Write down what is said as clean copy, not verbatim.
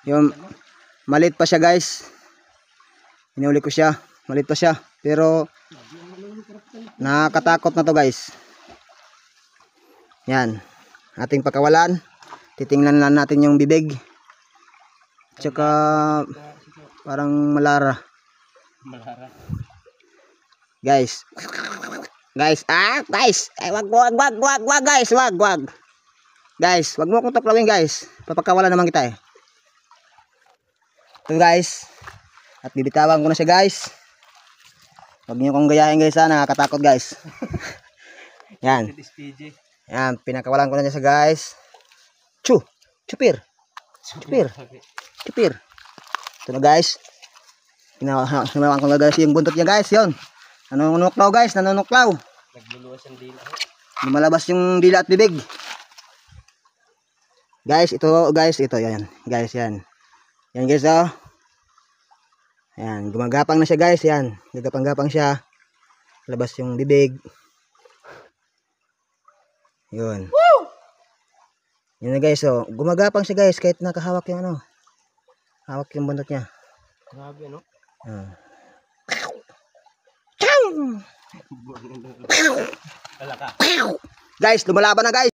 Yung maliit pa siya guys. Hinuli ko siya. Maliit pa siya. Pero nakakatakot na to guys. Yan. Ating pakawalan. Titingnan lang natin yung bibig. Tsaka parang malara. Guys. Guys, guys. Ay, wag guys, wag. Guys, wag mo akong tuklawin guys. Papakawalan naman kita eh. Ito guys. At bibitawan ko na siya guys. Wag niyo kong gayahin guys ha, nakakatakot guys. Yan. Yan, pinakawalan ko na siya guys. Chupir. Ito na guys. Hinawakan ko na guys yung buntot niya guys, yun. Nanunuklaw guys, nanunuklaw. Nagluluwas ang dila. Lumalabas yung dila at bibig. Guys, ito yan. Guys, yan. Yan guys, oh. Yan, gumagapang na siya guys, yan. Gagapang-gapang siya. Labas yung bibig. Yun. Woo! Yun na guys, oh. Gumagapang siya guys, kahit nakahawak yung ano. Hawak yung buntot niya. Grabe, ano? Guys, lumalaban na guys.